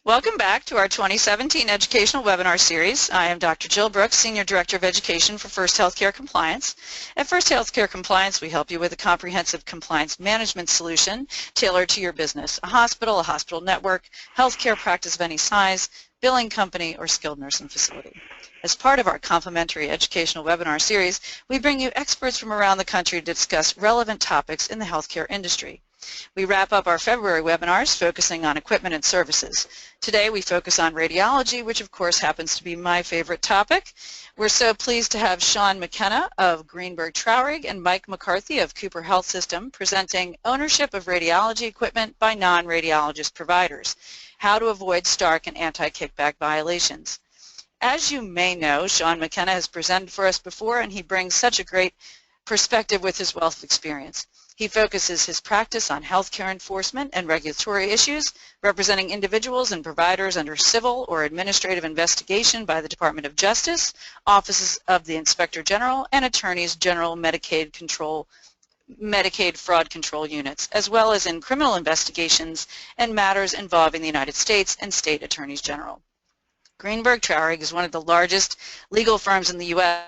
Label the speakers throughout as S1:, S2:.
S1: Welcome back to our 2017 Educational Webinar Series. I am Dr. Jill Brooks, Senior Director of Education for First Healthcare Compliance. At First Healthcare Compliance, we help you with a comprehensive compliance management solution tailored to your business, a hospital network, healthcare practice of any size, billing company, or skilled nursing facility. As part of our complimentary Educational Webinar Series, we bring you experts from around the country to discuss relevant topics in the healthcare industry. We wrap up our February webinars focusing on equipment and services. Today we focus on radiology, which of course happens to be my favorite topic. We're so pleased to have Sean McKenna of Greenberg Traurig and Mike McCarthy of Cooper Health System presenting ownership of radiology equipment by non-radiologist providers, how to avoid Stark and anti-kickback violations. As you may know, Sean McKenna has presented for us before, and he brings such a great perspective with his wealth of experience. He focuses his practice on healthcare enforcement and regulatory issues, representing individuals and providers under civil or administrative investigation by the Department of Justice, offices of the Inspector General, and Attorneys General Medicaid fraud control units, as well as in criminal investigations and matters involving the United States and state attorneys general. Greenberg Traurig is one of the largest legal firms in the U.S.,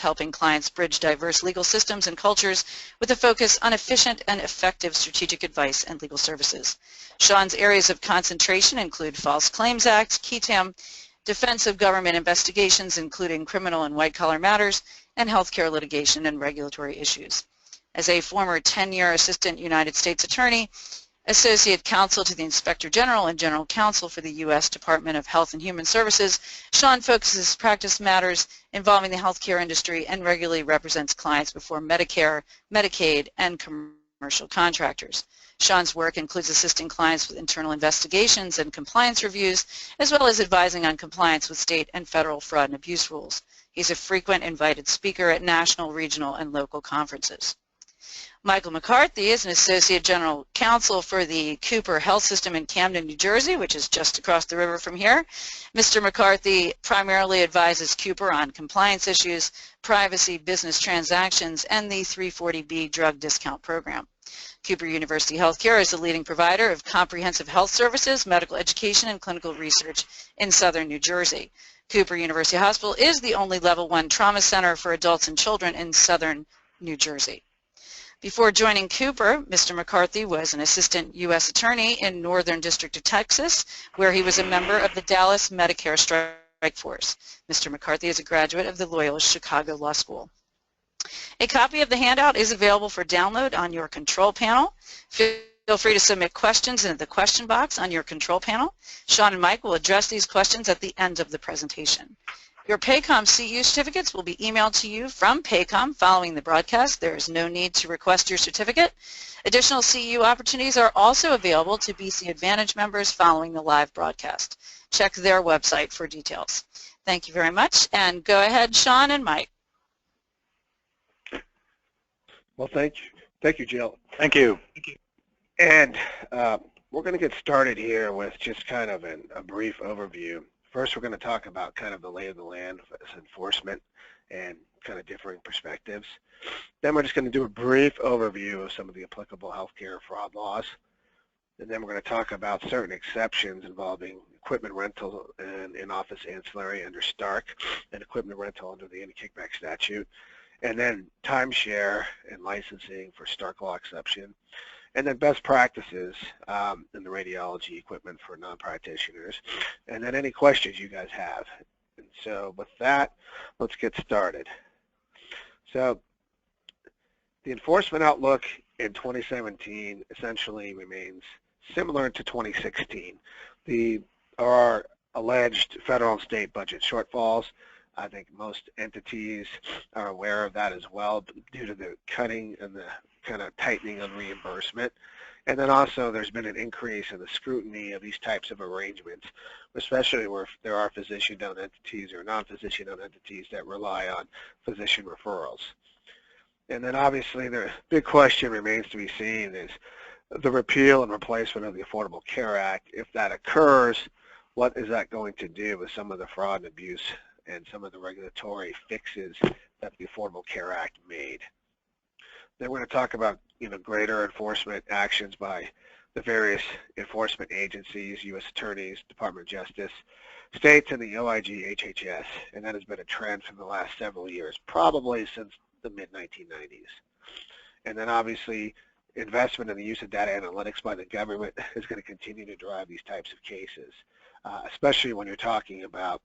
S1: helping clients bridge diverse legal systems and cultures with a focus on efficient and effective strategic advice and legal services. Sean's areas of concentration include False Claims Act, QTAM, defense of government investigations including criminal and white-collar matters, and healthcare litigation and regulatory issues. As a former 10-year Assistant United States Attorney, Associate Counsel to the Inspector General and General Counsel for the U.S. Department of Health and Human Services, Sean focuses practice matters involving the healthcare industry and regularly represents clients before Medicare, Medicaid, and commercial contractors. Sean's work includes assisting clients with internal investigations and compliance reviews, as well as advising on compliance with state and federal fraud and abuse rules. He's a frequent invited speaker at national, regional, and local conferences. Michael McCarthy is an Associate General Counsel for the Cooper Health System in Camden, New Jersey, which is just across the river from here. Mr. McCarthy primarily advises Cooper on compliance issues, privacy, business transactions, and the 340B drug discount program. Cooper University Healthcare is the leading provider of comprehensive health services, medical education, and clinical research in southern New Jersey. Cooper University Hospital is the only Level 1 trauma center for adults and children in southern New Jersey. Before joining Cooper, Mr. McCarthy was an assistant U.S. attorney in Northern District of Texas, where he was a member of the Dallas Medicare Strike Force. Mr. McCarthy is a graduate of the Loyola Chicago Law School. A copy of the handout is available for download on your control panel. Feel free to submit questions into the question box on your control panel. Sean and Mike will address these questions at the end of the presentation. Your PACOM CEU certificates will be emailed to you from PACOM following the broadcast. There is no need to request your certificate. Additional CEU opportunities are also available to BC Advantage members following the live broadcast. Check their website for details. Thank you very much, and go ahead, Sean and Mike.
S2: Well, thank you, Jill.
S3: Thank you.
S2: And we're going to get started here with just kind of a brief overview. First, we're going to talk about kind of the lay of the land as enforcement and kind of differing perspectives. Then we're just going to do a brief overview of some of the applicable healthcare fraud laws. And then we're going to talk about certain exceptions involving equipment rental and in-office ancillary under Stark and equipment rental under the Anti-Kickback statute. And then timeshare and licensing for Stark law exception. And then best practices in the radiology equipment for non-practitioners, and then any questions you guys have. And so with that, let's get started. So the enforcement outlook in 2017 essentially remains similar to 2016. There are alleged federal and state budget shortfalls. I think most entities are aware of that as well due to the cutting and the kind of tightening on reimbursement. And then also there's been an increase in the scrutiny of these types of arrangements, especially where there are physician-owned entities or non-physician-owned entities that rely on physician referrals. And then obviously the big question remains to be seen is the repeal and replacement of the Affordable Care Act. If that occurs, what is that going to do with some of the fraud and abuse and some of the regulatory fixes that the Affordable Care Act made? Then we're going to talk about greater enforcement actions by the various enforcement agencies, U.S. attorneys, Department of Justice, states, and the OIG HHS, and that has been a trend for the last several years, probably since the mid-1990s. And then obviously investment in the use of data analytics by the government is going to continue to drive these types of cases, especially when you're talking about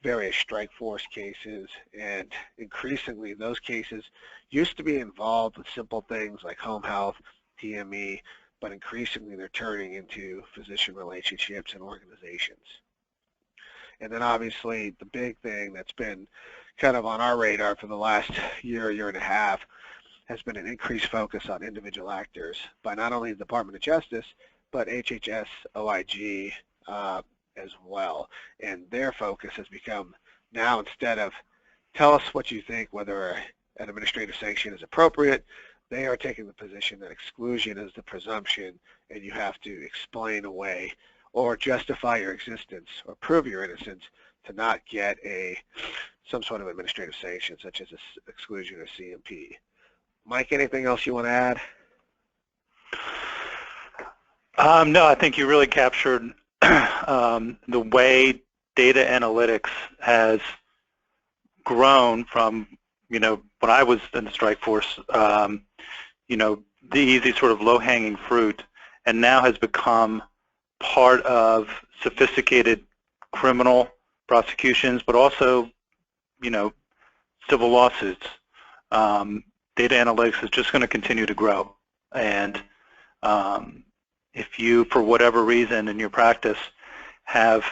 S2: various strike force cases, and increasingly those cases used to be involved with simple things like home health, TME, but increasingly they're turning into physician relationships and organizations. And then obviously the big thing that's been kind of on our radar for the last year and a half has been an increased focus on individual actors by not only the Department of Justice, but HHS, OIG as well. And their focus has become now, instead of tell us what you think, whether an administrative sanction is appropriate, they are taking the position that exclusion is the presumption and you have to explain away or justify your existence or prove your innocence to not get some sort of administrative sanction such as exclusion or CMP. Mike, anything else you want to add?
S3: No, I think you really captured the way data analytics has grown from, when I was in the strike force, the easy sort of low-hanging fruit, and now has become part of sophisticated criminal prosecutions, but also, civil lawsuits. Data analytics is just going to continue to grow. And if you, for whatever reason in your practice, have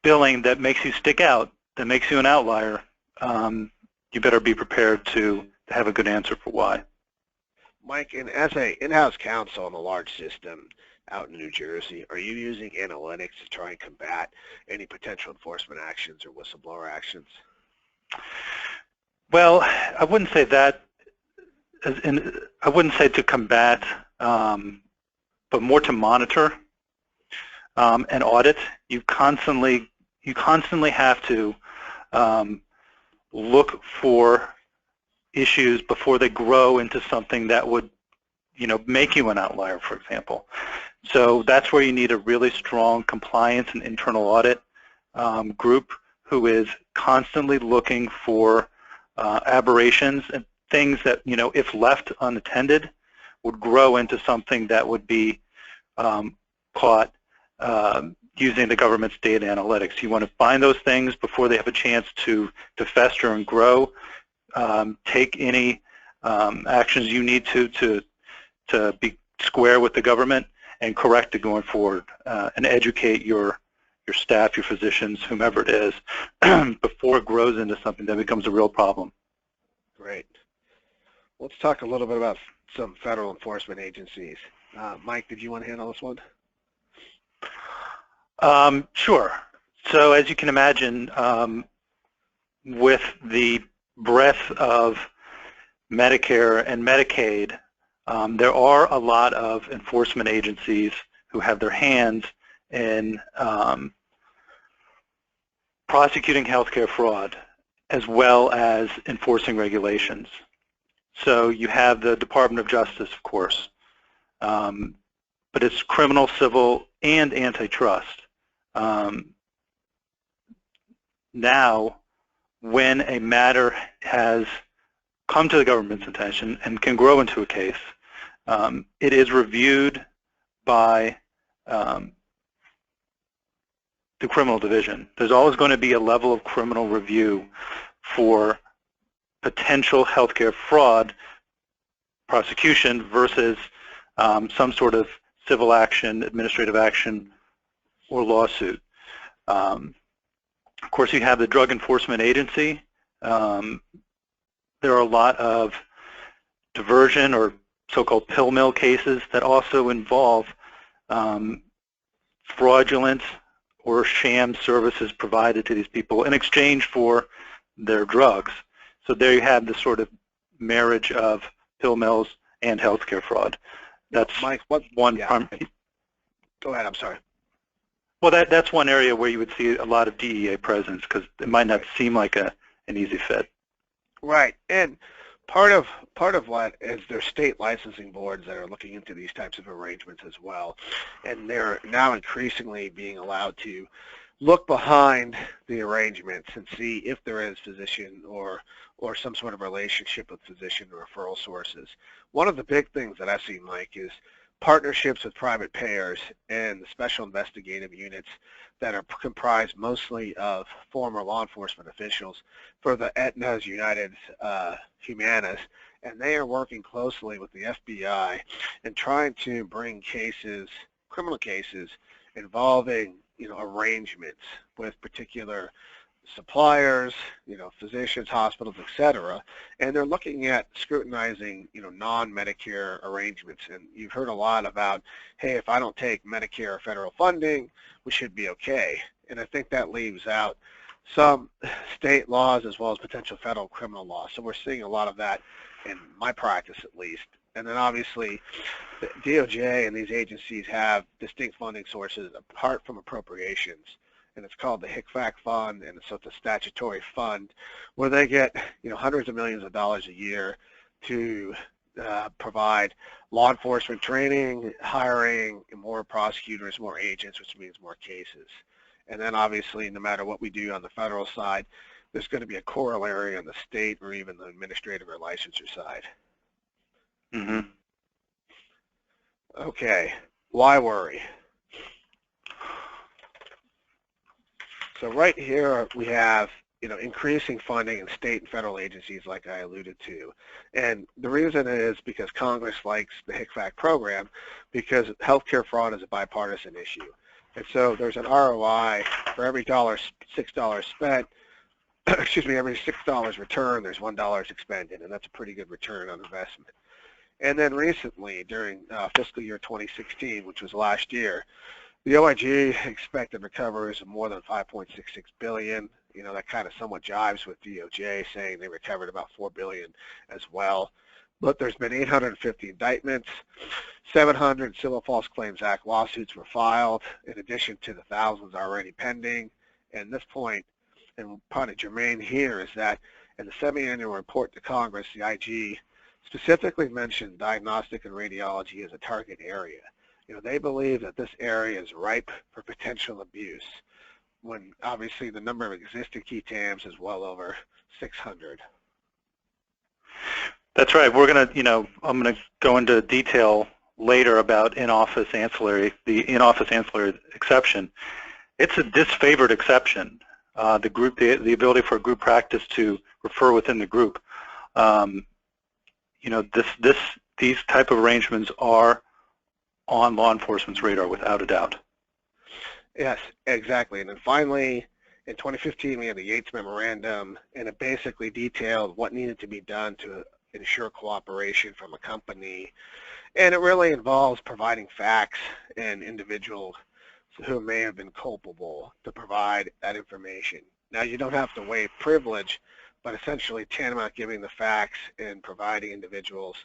S3: billing that makes you stick out, that makes you an outlier, you better be prepared to have a good answer for why.
S2: Mike, and as an in-house counsel in a large system out in New Jersey, are you using analytics to try and combat any potential enforcement actions or whistleblower actions?
S3: Well, I wouldn't say that. I wouldn't say to combat, but more to monitor and audit. You constantly have to look for issues before they grow into something that would, make you an outlier, for example. So that's where you need a really strong compliance and internal audit group who is constantly looking for aberrations and things that, if left unattended, would grow into something that would be caught using the government's data analytics. You want to find those things before they have a chance to fester and grow. Take any actions you need to be square with the government and correct it going forward, and educate your staff, your physicians, whomever it is, before it grows into something that becomes a real problem.
S2: Great. Let's talk a little bit about some federal enforcement agencies. Mike, did you want to handle this one?
S3: Sure. So as you can imagine, with the breadth of Medicare and Medicaid, there are a lot of enforcement agencies who have their hands in prosecuting healthcare fraud as well as enforcing regulations. So you have the Department of Justice, of course, but it's criminal, civil, and antitrust. Now, when a matter has come to the government's attention and can grow into a case, it is reviewed by the criminal division. There's always going to be a level of criminal review for potential healthcare fraud prosecution versus some sort of civil action, administrative action, or lawsuit. Of course, you have the Drug Enforcement Agency. There are a lot of diversion or so-called pill mill cases that also involve fraudulent or sham services provided to these people in exchange for their drugs. So there you have the sort of marriage of pill mills and healthcare fraud. That's
S2: Mike,
S3: one.
S2: Yeah. Go ahead. I'm sorry.
S3: Well, that's one area where you would see a lot of DEA presence because it might not seem like an easy fit.
S2: Right. And part of what is their state licensing boards that are looking into these types of arrangements as well, and they're now increasingly being allowed to look behind the arrangements and see if there is physician or some sort of relationship with physician or referral sources. One of the big things that I've seen, Mike, is partnerships with private payers and the special investigative units that are comprised mostly of former law enforcement officials for the Aetna's United Humanas, and they are working closely with the FBI and trying to bring cases, criminal cases, involving arrangements with particular suppliers, physicians, hospitals, etc. And they're looking at scrutinizing, non-Medicare arrangements. And you've heard a lot about, hey, if I don't take Medicare or federal funding, we should be okay. And I think that leaves out some state laws as well as potential federal criminal laws. So we're seeing a lot of that in my practice, at least. And then obviously, the DOJ and these agencies have distinct funding sources apart from appropriations. And it's called the HICFAC fund, and it's a statutory fund where they get hundreds of millions of dollars a year to provide law enforcement training, hiring more prosecutors, more agents, which means more cases. And then obviously, no matter what we do on the federal side, there's going to be a corollary on the state or even the administrative or licensure side.
S3: Mm-hmm.
S2: Okay, why worry? So right here we have, increasing funding in state and federal agencies like I alluded to. And the reason is because Congress likes the HICFAC program because healthcare fraud is a bipartisan issue. And so there's an ROI for every $6 spent, excuse me, every $6 returned, there's $1 expended, and that's a pretty good return on investment. And then recently, during fiscal year 2016, which was last year, the OIG expected recoveries of more than $5.66 billion. That kind of somewhat jives with DOJ saying they recovered about $4 billion as well. But there's been 850 indictments, 700 Civil False Claims Act lawsuits were filed, in addition to the thousands already pending. And this point, and part of germane here, is that in the semi-annual report to Congress, the IG specifically mentioned diagnostic and radiology as a target area. They believe that this area is ripe for potential abuse, when obviously the number of existing key TAMs is well over 600.
S3: That's right. We're going to, I'm going to go into detail later about in-office ancillary, the in-office ancillary exception. It's a disfavored exception. The ability for a group practice to refer within the group. These type of arrangements are on law enforcement's radar without a doubt.
S2: Yes, exactly. And then finally, in 2015, we had the Yates Memorandum, and it basically detailed what needed to be done to ensure cooperation from a company. And it really involves providing facts and individuals who may have been culpable to provide that information. Now, you don't have to waive privilege, but essentially tantamount giving the facts and providing individuals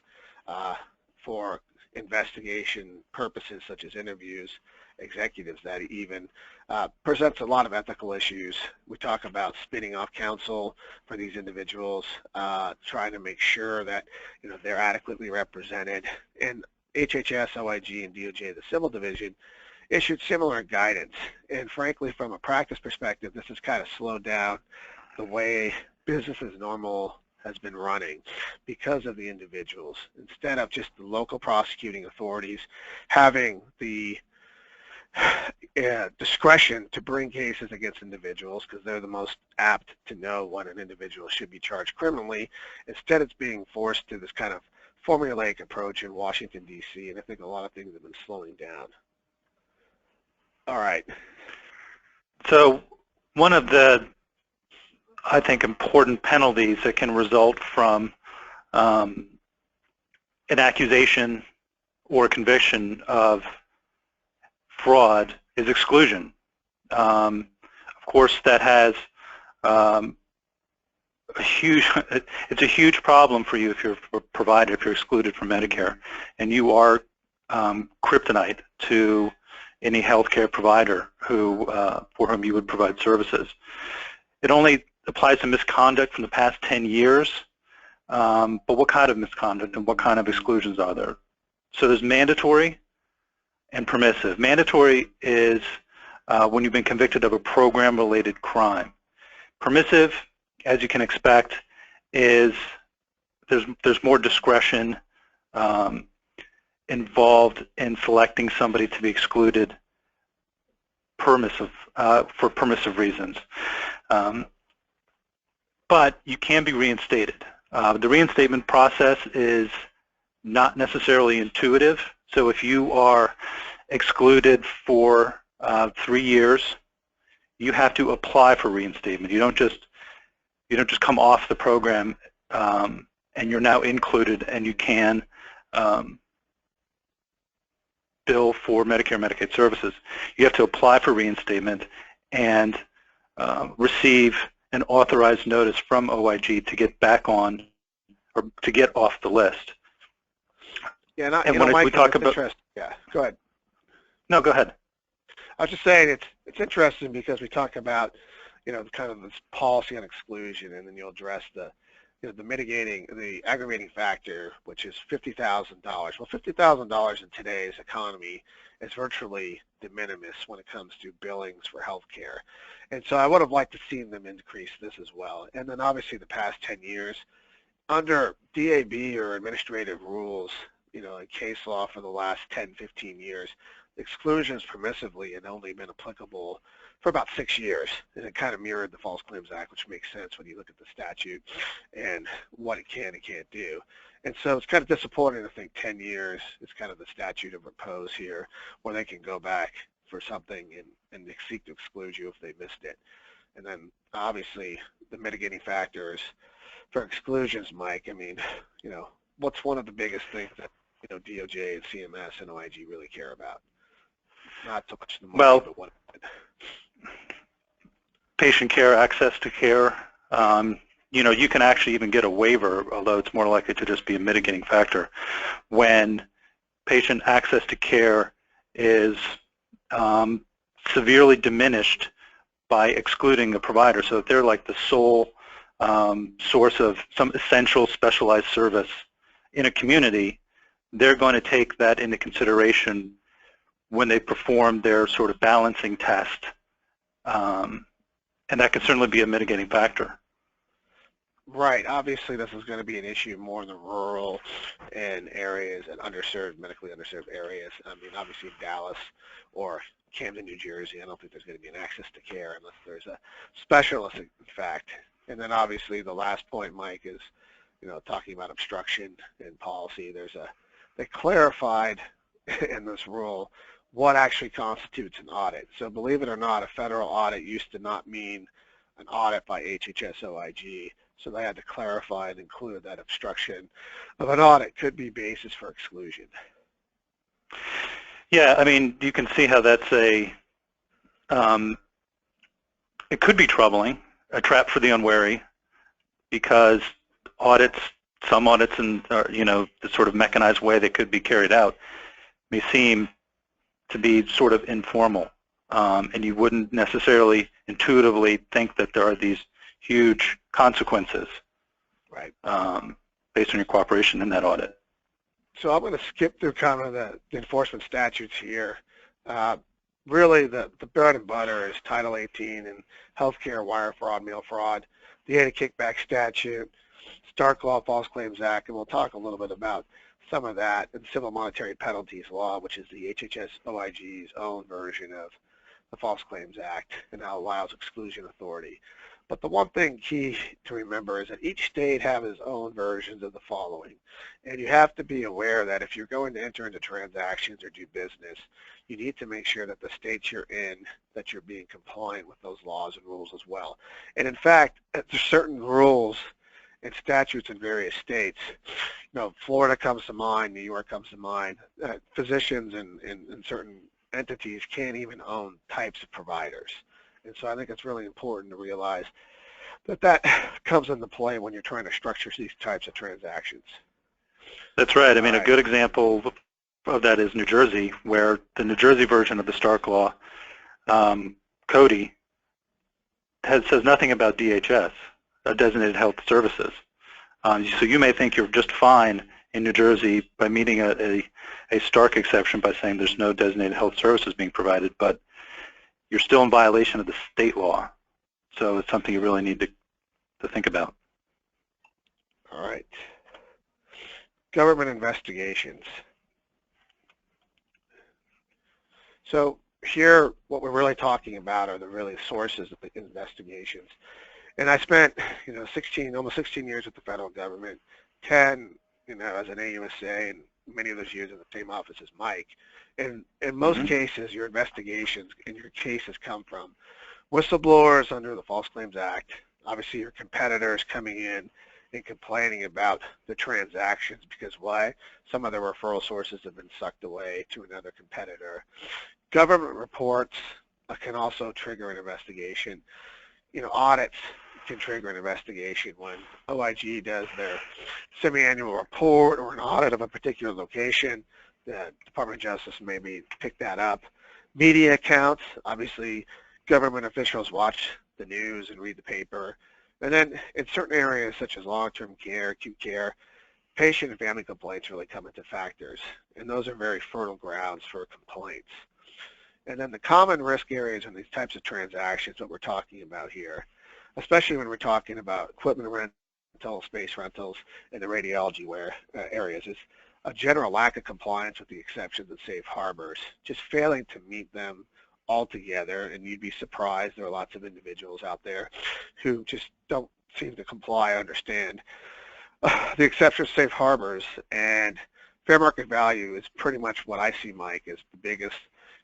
S2: for investigation purposes such as interviews, executives that even presents a lot of ethical issues. We talk about spinning off counsel for these individuals, trying to make sure that they're adequately represented. And HHS, OIG, and DOJ, the Civil Division, issued similar guidance. And frankly, from a practice perspective, this has kind of slowed down the way business as normal has been running because of the individuals. Instead of just the local prosecuting authorities having the discretion to bring cases against individuals because they're the most apt to know when an individual should be charged criminally, instead it's being forced to this kind of formulaic approach in Washington, D.C., and I think a lot of things have been slowing down. All right.
S3: So one of the, I think, important penalties that can result from an accusation or conviction of fraud is exclusion. Of course, that has it's a huge problem for you if you're provided, if you're excluded from Medicare, and you are kryptonite to any healthcare provider who for whom you would provide services. It only applies to misconduct from the past 10 years. but what kind of misconduct and what kind of exclusions are there? So there's mandatory and permissive. Mandatory is when you've been convicted of a program-related crime. Permissive, as you can expect, is there's more discretion involved in selecting somebody to be excluded for permissive reasons. But you can be reinstated. The reinstatement process is not necessarily intuitive. So if you are excluded for 3 years, you have to apply for reinstatement. You don't just come off the program and you're now included, and you can bill for Medicare and Medicaid services. You have to apply for reinstatement and receive an authorized notice from OIG to get back on or to get off the list.
S2: Yeah,
S3: and when we talk about,
S2: yeah, go ahead.
S3: No, go ahead.
S2: I was just saying it's interesting because we talk about, kind of this policy on exclusion, and then you'll address the the aggravating factor, which is $50,000. Well, $50,000 in today's economy is virtually de minimis when it comes to billings for health care. And so I would have liked to see them increase this as well. And then obviously the past 10 years, under DAB or administrative rules, in case law for the last 10, 15 years, exclusions permissively had only been applicable for about 6 years, and it kind of mirrored the False Claims Act, which makes sense when you look at the statute and what it can and can't do. And so it's kind of disappointing to think 10 years is kind of the statute of repose here, where they can go back for something and seek to exclude you if they missed it. And then obviously the mitigating factors for exclusions, Mike, I mean, what's one of the biggest things that DOJ and CMS and OIG really care about? Not so much the money, but what?
S3: Patient care, access to care. You can actually even get a waiver, although it's more likely to just be a mitigating factor, when patient access to care is severely diminished by excluding a provider. So if they're like the sole source of some essential specialized service in a community, they're going to take that into consideration when they perform their sort of balancing test. And that can certainly be a mitigating factor.
S2: Right. Obviously, this is going to be an issue more in the rural and areas and medically underserved areas. I mean, obviously in Dallas or Camden, New Jersey, I don't think there's going to be an access to care unless there's a specialist, in fact. And then obviously the last point, Mike, is, talking about obstruction in policy. They clarified in this rule what actually constitutes an audit. So believe it or not, a federal audit used to not mean an audit by HHS OIG. So they had to clarify and include that obstruction of an audit could be basis for exclusion.
S3: Yeah, I mean, you can see how that's it could be troubling, a trap for the unwary, because some audits and the sort of mechanized way they could be carried out may seem to be sort of informal, and you wouldn't necessarily intuitively think that there are these huge consequences,
S2: right,
S3: based on your cooperation in that audit.
S2: So I'm going to skip through kind of the enforcement statutes here. Really, the bread and butter is Title 18 and healthcare, wire fraud, mail fraud, the Anti-Kickback statute, Stark Law, False Claims Act, and we'll talk a little bit about some of that, and civil monetary penalties law, which is the HHS OIG's own version of the False Claims Act and now allows exclusion authority. But the one thing key to remember is that each state has its own versions of the following. And you have to be aware that if you're going to enter into transactions or do business, you need to make sure that the states you're in, that you're being compliant with those laws and rules as well. And in fact, there's certain rules and statutes in various states. Florida comes to mind, New York comes to mind. Physicians and certain entities can't even own types of providers. And so I think it's really important to realize that comes into play when you're trying to structure these types of transactions.
S3: That's right. I mean, a good example of that is New Jersey, where the New Jersey version of the Stark Law, CODI, says nothing about DHS, Designated Health Services. So you may think you're just fine in New Jersey by meeting a stark exception by saying there's no designated health services being provided, but you're still in violation of the state law. So it's something you really need to think about.
S2: All right. Government investigations. So here, what we're really talking about are the really sources of the investigations. And I spent, almost 16 years with the federal government, 10, as an AUSA, and many of those years in the same office as Mike. And in most cases, your investigations and your cases come from whistleblowers under the False Claims Act, obviously your competitors coming in and complaining about the transactions because why? Some of the referral sources have been sucked away to another competitor. Government reports can also trigger an investigation. Audits can trigger an investigation when OIG does their semi-annual report or an audit of a particular location. The Department of Justice maybe pick that up. Media accounts, obviously government officials watch the news and read the paper. And then in certain areas such as long-term care, acute care, patient and family complaints really come into factors. And those are very fertile grounds for complaints. And then the common risk areas in these types of transactions, what we're talking about here, especially when we're talking about equipment rental, space rentals, and the radiology areas, is a general lack of compliance with the exceptions and safe harbors, just failing to meet them altogether. And you'd be surprised, there are lots of individuals out there who just don't seem to comply, understand the exceptions, safe harbors, and fair market value is pretty much what I see, Mike, as the biggest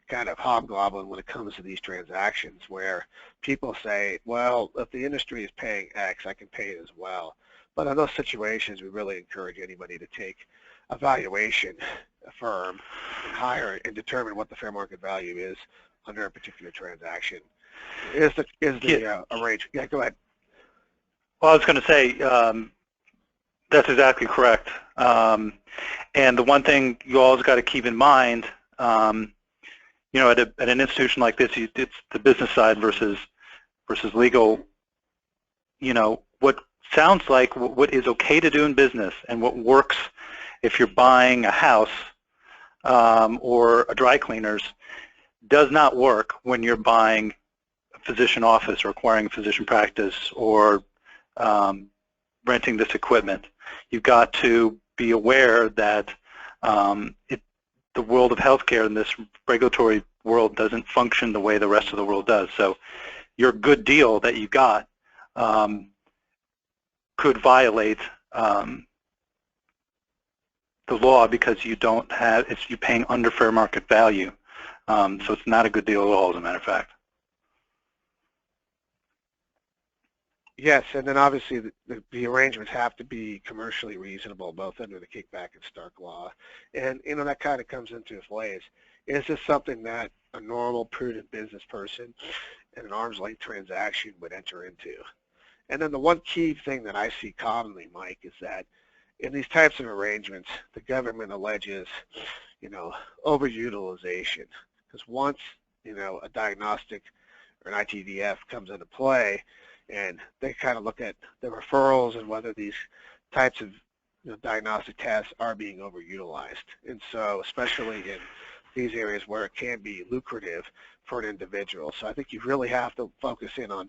S2: kind of hobgoblin when it comes to these transactions, where people say, well, if the industry is paying X, I can pay it as well. But in those situations, we really encourage anybody to take a valuation firm and hire and determine what the fair market value is under a particular transaction. Arrangement? Yeah, go ahead.
S3: Well, I was going to say that's exactly correct. And the one thing you always got to keep in mind, at an institution like this, it's the business side versus legal. What sounds like what is okay to do in business and what works if you're buying a house or a dry cleaners does not work when you're buying a physician office or acquiring a physician practice or renting this equipment. You've got to be aware that the world of healthcare and this regulatory world doesn't function the way the rest of the world does. So your good deal that you got could violate the law because you're paying under fair market value. So it's not a good deal at all, as a matter of fact.
S2: Yes, and then obviously the arrangements have to be commercially reasonable, both under the kickback and Stark law. And that kind of comes into play. Is this something that a normal, prudent business person in an arm's length transaction would enter into? And then the one key thing that I see commonly, Mike, is that in these types of arrangements, the government alleges, overutilization. Because once, a diagnostic or an ITDF comes into play, and they kind of look at the referrals and whether these types of diagnostic tests are being overutilized. And so especially in these areas where it can be lucrative for an individual. So I think you really have to focus in on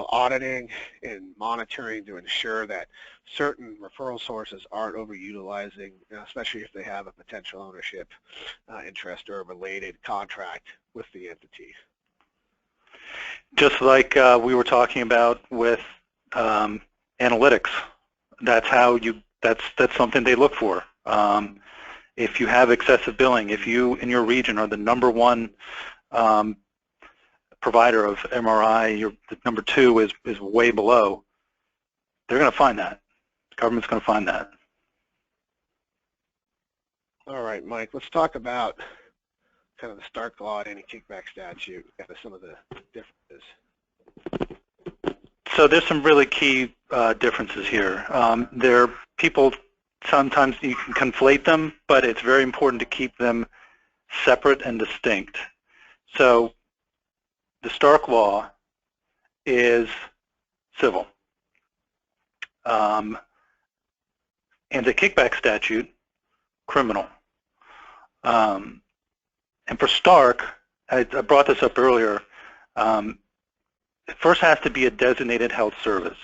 S2: auditing and monitoring to ensure that certain referral sources aren't overutilizing, especially if they have a potential ownership interest or a related contract with the entity.
S3: Just like we were talking about with analytics, that's something they look for. If you have excessive billing, if you in your region are the #1 provider of MRI, the #2 is way below, they're going to find that. The government's going to find that.
S2: All right, Mike, let's talk about kind of the Stark law and anti-kickback statute, kind of some of the differences.
S3: So there's some really key differences here. People sometimes you can conflate them, but it's very important to keep them separate and distinct. So the Stark law is civil. anti-kickback statute, criminal. And for Stark, I brought this up earlier, it first has to be a designated health service,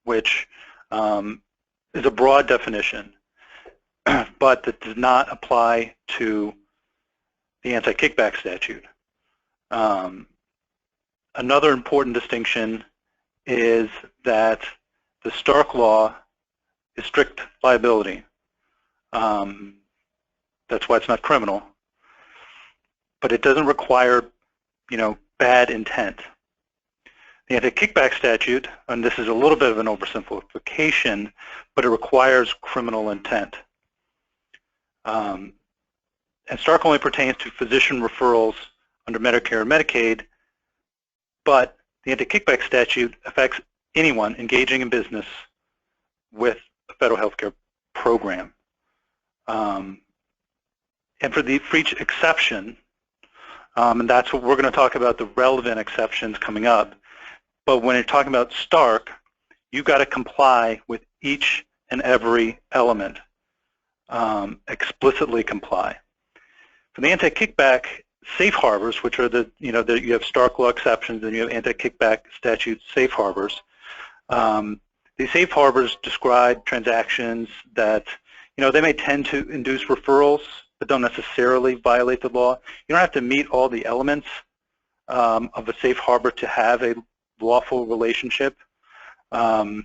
S3: which is a broad definition, but that does not apply to the anti-kickback statute. Another important distinction is that the Stark law is strict liability. That's why it's not criminal, but it doesn't require, bad intent. The anti-kickback statute, and this is a little bit of an oversimplification, but it requires criminal intent. And Stark only pertains to physician referrals under Medicare and Medicaid, but the anti-kickback statute affects anyone engaging in business with a federal health care program. And for each exception, and that's what we're going to talk about, the relevant exceptions coming up, but when you're talking about Stark, you've got to comply with each and every element, explicitly comply. For the anti-kickback safe harbors, which are you have Stark law exceptions and you have anti-kickback statute safe harbors. These safe harbors describe transactions that, they may tend to induce referrals, but don't necessarily violate the law. You don't have to meet all the elements of a safe harbor to have a lawful relationship. If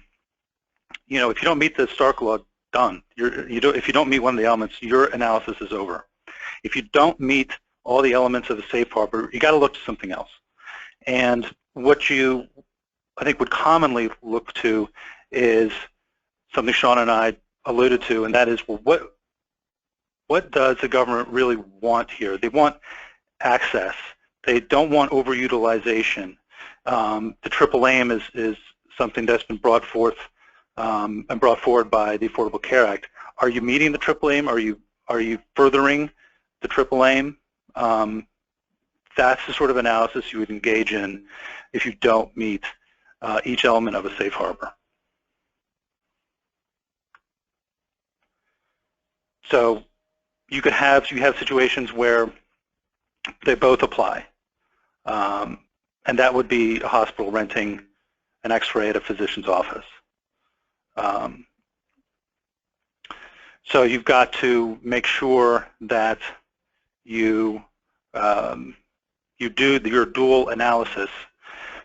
S3: you don't meet the Stark law, done. If you don't meet one of the elements, your analysis is over. If you don't meet all the elements of a safe harbor, you got to look to something else. And what you, I think, would commonly look to is something Sean and I alluded to, and that is, well, what does the government really want here? They want access. They don't want overutilization. The triple aim is something that's been brought forth and brought forward by the Affordable Care Act. Are you meeting the triple aim? Are you furthering the triple aim? That's the sort of analysis you would engage in if you don't meet each element of a safe harbor. So you have situations where they both apply, and that would be a hospital renting an X-ray at a physician's office. So you've got to make sure that you do your dual analysis,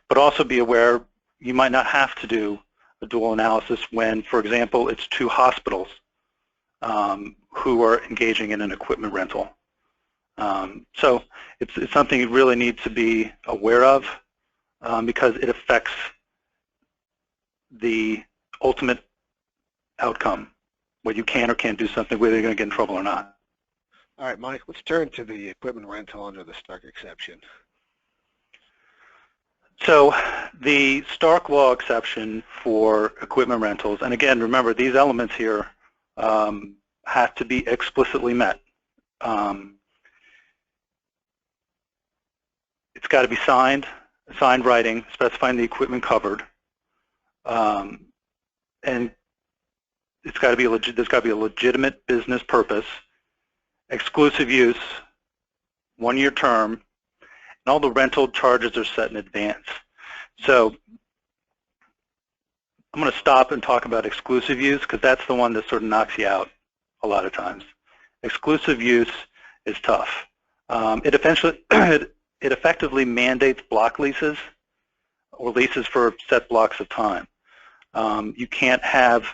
S3: but also be aware you might not have to do a dual analysis when, for example, it's two hospitals who are engaging in an equipment rental. So it's something you really need to be aware of because it affects the ultimate outcome, whether you can or can't do something, whether you're going to get in trouble or not.
S2: All right, Mike, let's turn to the equipment rental under the Stark exception.
S3: So the Stark law exception for equipment rentals, and again, remember, these elements here have to be explicitly met. It's got to be signed writing, specifying the equipment covered, and it's got to be there's got to be a legitimate business purpose, exclusive use, 1-year term, and all the rental charges are set in advance. So I'm going to stop and talk about exclusive use because that's the one that sort of knocks you out a lot of times. Exclusive use is tough. It effectively mandates block leases or leases for set blocks of time. You can't have,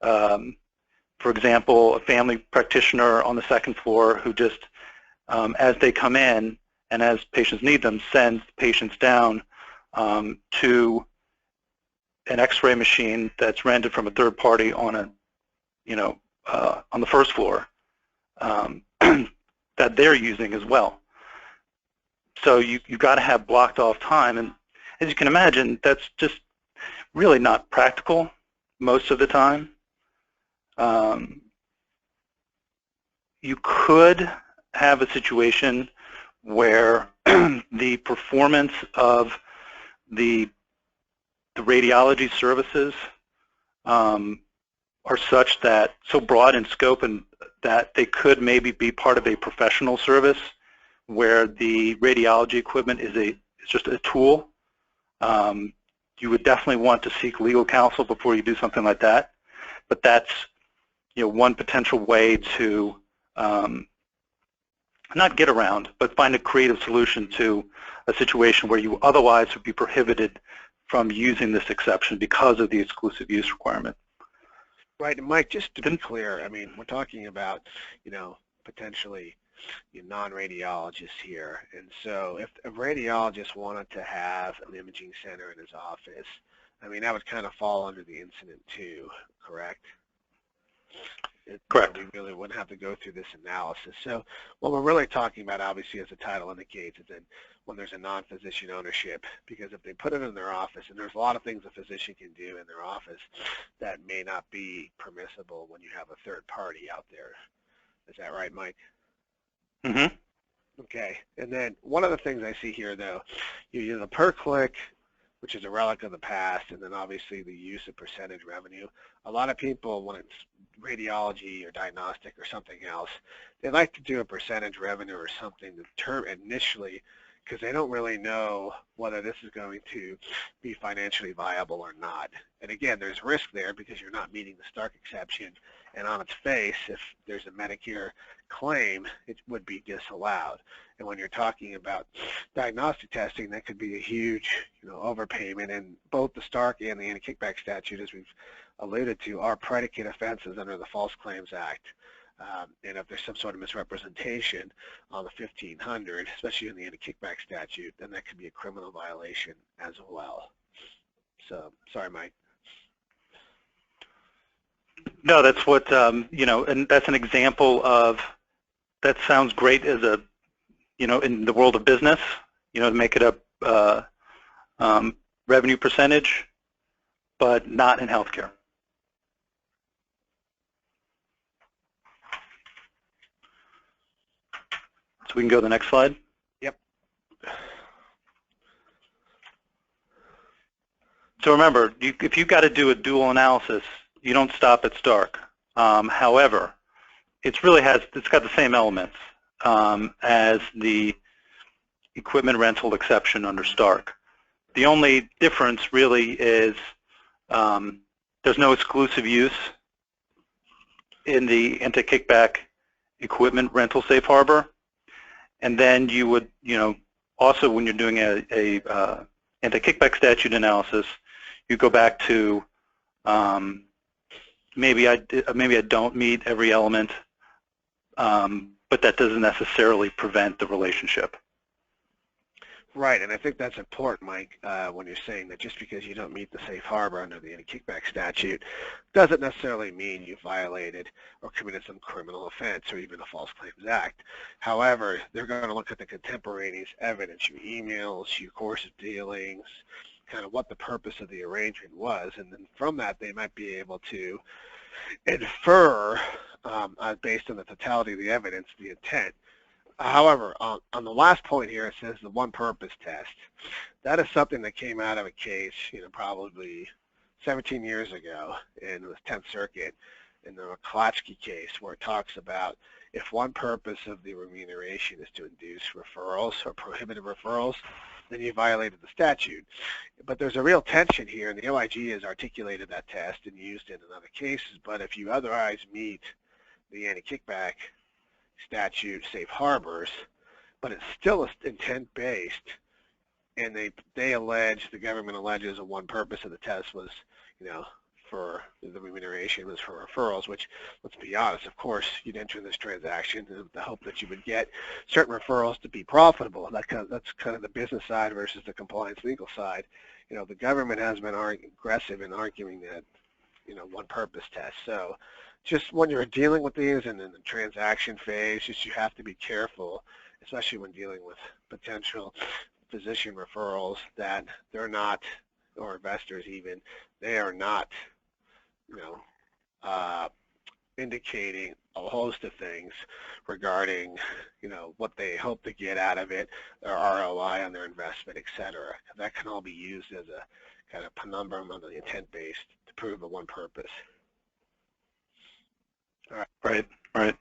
S3: for example, a family practitioner on the second floor who just, as they come in and as patients need them, sends patients down to an X-ray machine that's rented from a third party on a, on the first floor that they're using as well. So you've got to have blocked off time, and as you can imagine, that's just really not practical most of the time. You could have a situation where the performance of the radiology services are such that, so broad in scope, and that they could maybe be part of a professional service where the radiology equipment is just a tool. You would definitely want to seek legal counsel before you do something like that. But that's, one potential way to not get around, but find a creative solution to a situation where you otherwise would be prohibited from using this exception because of the exclusive use requirement.
S2: Right, and Mike, just to be clear, I mean, we're talking about, potentially non-radiologists here, and so if a radiologist wanted to have an imaging center in his office, I mean, that would kind of fall under the incident too, correct?
S3: Correct.
S2: We really wouldn't have to go through this analysis. So what we're really talking about, obviously, as the title indicates, is that when there's a non-physician ownership, because if they put it in their office, and there's a lot of things a physician can do in their office that may not be permissible when you have a third party out there. Is that right, Mike?
S3: Mm-hmm.
S2: Okay, and then one of the things I see here, though, you use a per click, which is a relic of the past, and then obviously the use of percentage revenue. A lot of people, when it's radiology or diagnostic or something else, they like to do a percentage revenue or something to term initially, because they don't really know whether this is going to be financially viable or not. And again, there's risk there because you're not meeting the Stark exception, and on its face, if there's a Medicare claim, it would be disallowed. And when you're talking about diagnostic testing, that could be a huge, overpayment. And both the Stark and the Anti-Kickback statute, as we've alluded to, are predicate offenses under the False Claims Act. And if there's some sort of misrepresentation on the 1500, especially in the Anti-Kickback statute, then that could be a criminal violation as well. So, sorry, Mike.
S3: No, that's what, and that's an example of, that sounds great as a, in the world of business, to make it a revenue percentage, but not in healthcare. So we can go to the next slide.
S2: Yep.
S3: So remember, if you've got to do a dual analysis, you don't stop at Stark. However, it's got the same elements as the equipment rental exception under Stark. The only difference really is there's no exclusive use in the anti-kickback equipment rental safe harbor. And then you would, also when you're doing a anti-kickback statute analysis, you go back to maybe I don't meet every element, but that doesn't necessarily prevent the relationship.
S2: Right, and I think that's important, Mike, when you're saying that just because you don't meet the safe harbor under the anti-kickback statute doesn't necessarily mean you violated or committed some criminal offense or even a False Claims Act. However, they're going to look at the contemporaneous evidence, your emails, your course of dealings, kind of what the purpose of the arrangement was, and then from that they might be able to infer, based on the totality of the evidence, the intent. However, on the last point here, it says the one-purpose test. That is something that came out of a case, probably 17 years ago in the 10th Circuit in the McClatchy case, where it talks about if one purpose of the remuneration is to induce referrals or prohibited referrals, then you violated the statute. But there's a real tension here, and the OIG has articulated that test and used it in other cases. But if you otherwise meet the anti-kickback statute safe harbors, but it's still intent-based, and the government alleges that one purpose of the test was, for the remuneration was for referrals, which, let's be honest, of course, you'd enter this transaction in the hope that you would get certain referrals to be profitable. That's kind of the business side versus the compliance legal side. The government has been aggressive in arguing that, one purpose test. So just when you're dealing with these and in the transaction phase, you have to be careful, especially when dealing with potential physician referrals, that they're not, or investors even, they are not, indicating a host of things regarding, what they hope to get out of it, their ROI on their investment, et cetera. That can all be used as a kind of penumbrum on the intent-based to prove the one purpose.
S3: Right, right.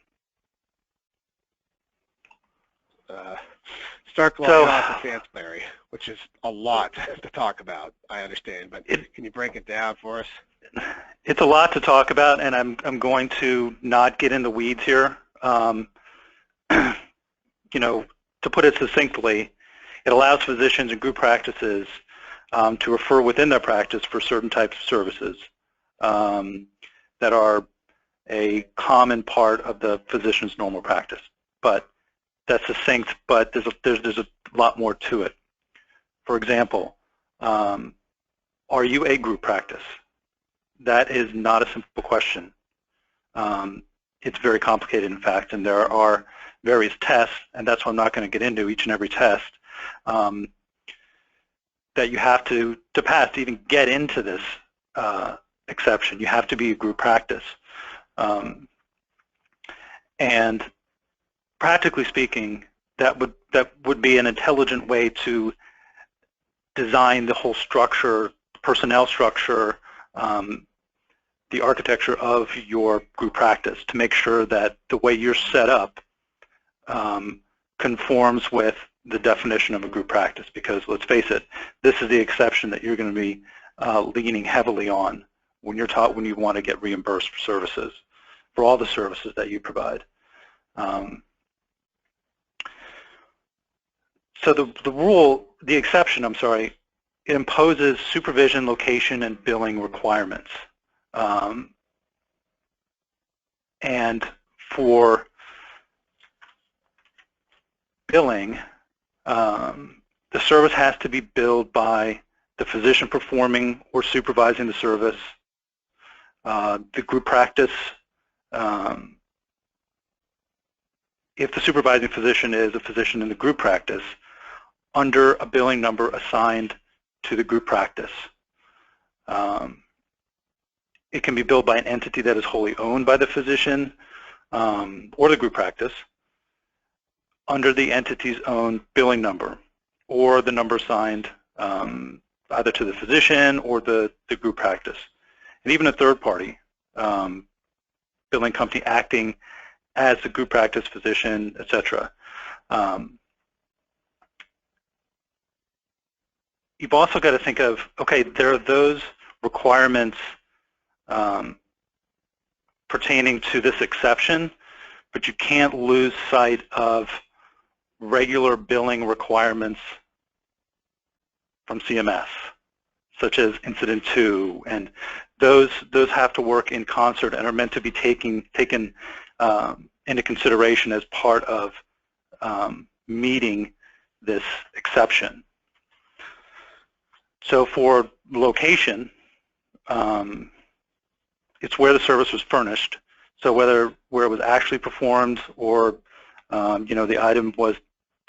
S2: Start going off to ancillary, which is a lot to talk about, I understand, but can you break it down for us?
S3: It's a lot to talk about, and I'm going to not get in the weeds here. You know, to put it succinctly, it allows physicians and group practices to refer within their practice for certain types of services that are a common part of the physician's normal practice. But that's succinct, but there's a lot more to it. For example, are you a group practice? That is not a simple question. It's very complicated, in fact, and there are various tests, and that's why I'm not going to get into each and every test that you have to pass to even get into this exception. You have to be a group practice. And practically speaking, that would be an intelligent way to design the whole structure, personnel structure, the architecture of your group practice to make sure that the way you're set up conforms with the definition of a group practice. Because let's face it, this is the exception that you're going to be leaning heavily on when you want to get reimbursed for services, for all the services that you provide. So the exception, it imposes supervision, location, and billing requirements. And for billing, the service has to be billed by the physician performing or supervising the service, the group practice, if the supervising physician is a physician in the group practice, under a billing number assigned to the group practice. It can be billed by an entity that is wholly owned by the physician or the group practice under the entity's own billing number or the number assigned either to the physician or the group practice. And even a third party billing company acting as the group practice physician, etc. You've also got to think of, okay, there are those requirements pertaining to this exception, but you can't lose sight of regular billing requirements from CMS, such as Incident 2, and those have to work in concert and are meant to be taken into consideration as part of meeting this exception. So for location, it's where the service was furnished. So where it was actually performed or the item was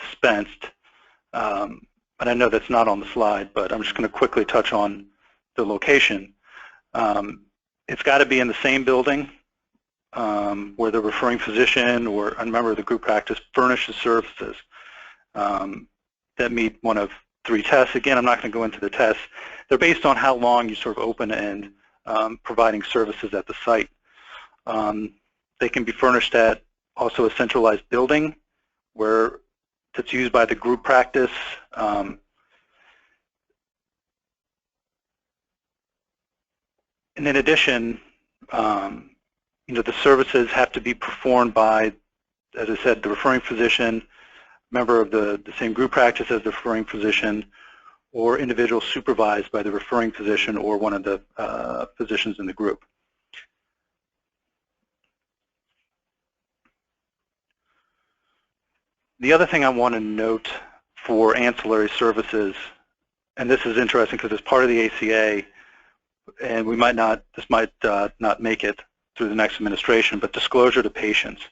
S3: dispensed. And I know that's not on the slide, but I'm just going to quickly touch on the location. It's got to be in the same building where the referring physician or a member of the group practice furnishes services that meet one of 3 tests. Again, I'm not going to go into the tests. They're based on how long you sort of open and providing services at the site. They can be furnished at also a centralized building where that's used by the group practice. And in addition, the services have to be performed by, as I said, the referring physician, member of the same group practice as the referring physician, or individual supervised by the referring physician or one of the physicians in the group. The other thing I want to note for ancillary services, and this is interesting because it's part of the ACA, and this might not make it through the next administration, but disclosure to patients,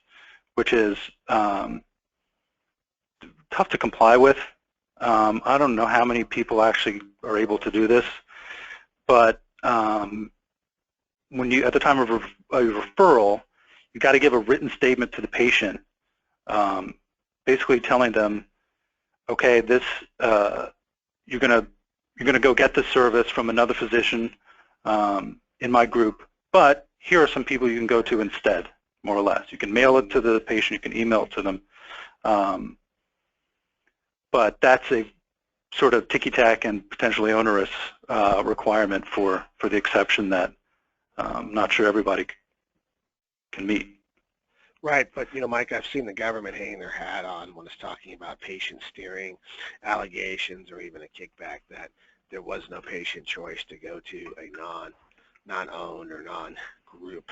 S3: which is tough to comply with. I don't know how many people actually are able to do this, but when at the time of a referral, you've got to give a written statement to the patient, basically telling them, okay, this you're gonna go get this service from another physician in my group, but here are some people you can go to instead. more or less. You can mail it to the patient, you can email it to them, but that's a sort of ticky-tack and potentially onerous requirement for the exception that I'm not sure everybody can meet.
S2: Right, but Mike, I've seen the government hanging their hat on when it's talking about patient steering allegations or even a kickback that there was no patient choice to go to a non-owned or non-group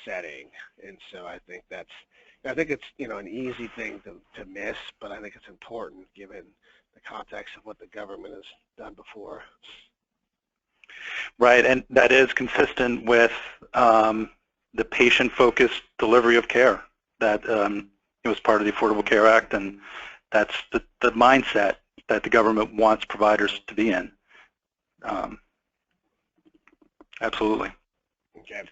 S2: setting, and so I think it's an easy thing to miss, but I think it's important given the context of what the government has done before.
S3: Right, and that is consistent with the patient-focused delivery of care that it was part of the Affordable Care Act, and that's the mindset that the government wants providers to be in. Absolutely.
S2: Okay.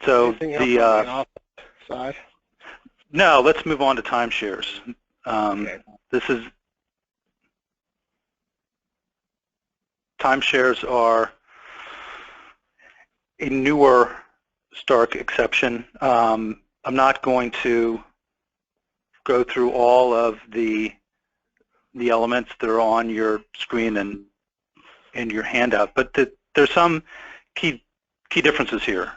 S3: So
S2: anything else on the side?
S3: No, let's move on to timeshares.
S2: Okay.
S3: Timeshares are a newer Stark exception. I'm not going to go through all of the elements that are on your screen and in your handout, but there's some key differences here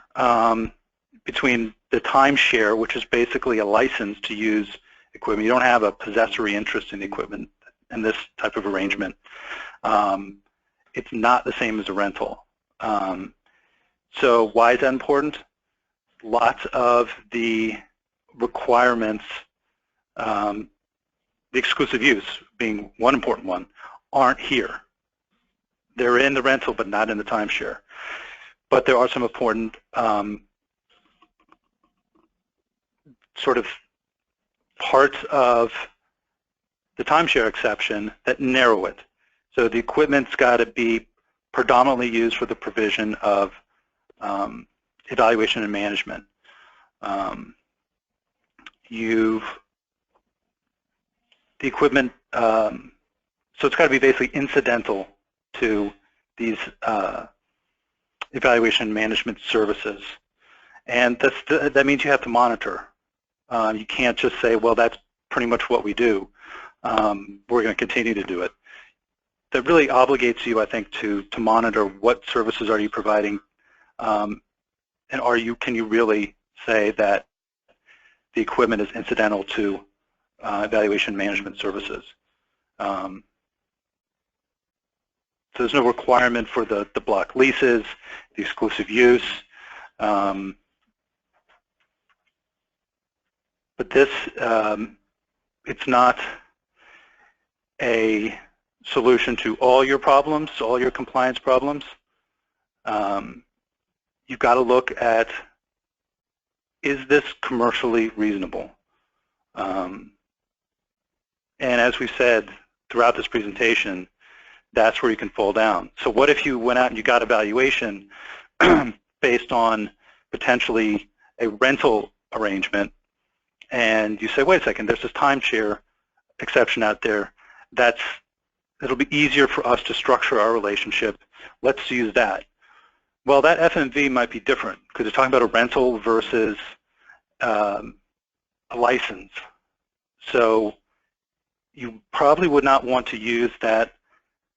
S3: between the timeshare, which is basically a license to use equipment. You don't have a possessory interest in the equipment in this type of arrangement. It's not the same as a rental. So why is that important? Lots of the requirements, the exclusive use being one important one, aren't here. They're in the rental but not in the timeshare. But there are some important sort of parts of the timeshare exception that narrow it. So the equipment's got to be predominantly used for the provision of evaluation and management. The equipment, so it's got to be basically incidental to these evaluation and management services. And that means you have to monitor. You can't just say, well, that's pretty much what we do. We're going to continue to do it. That really obligates you, I think, to monitor what services are you providing, and can you really say that the equipment is incidental to evaluation management services. So there's no requirement for the block leases, the exclusive use. But this, it's not a solution to all your problems, all your compliance problems. You've got to look at, is this commercially reasonable? And as we said throughout this presentation, that's where you can fall down. So what if you went out and you got evaluation based on potentially a rental arrangement, and you say, wait a second, there's this timeshare exception out there. It'll be easier for us to structure our relationship. Let's use that. Well, that FMV might be different because you're talking about a rental versus a license. So you probably would not want to use that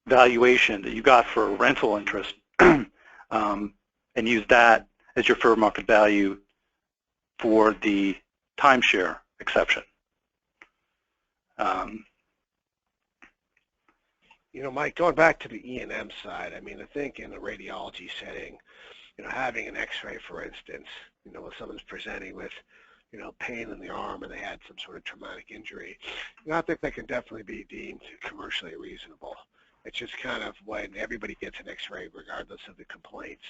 S3: valuation that you got for a rental interest and use that as your fair market value for the timeshare exception.
S2: Mike, going back to the E&M side, I mean, I think in a radiology setting, having an X-ray, for instance, when someone's presenting with, pain in the arm and they had some sort of traumatic injury, I think that can definitely be deemed commercially reasonable. It's just kind of when everybody gets an X-ray regardless of the complaints.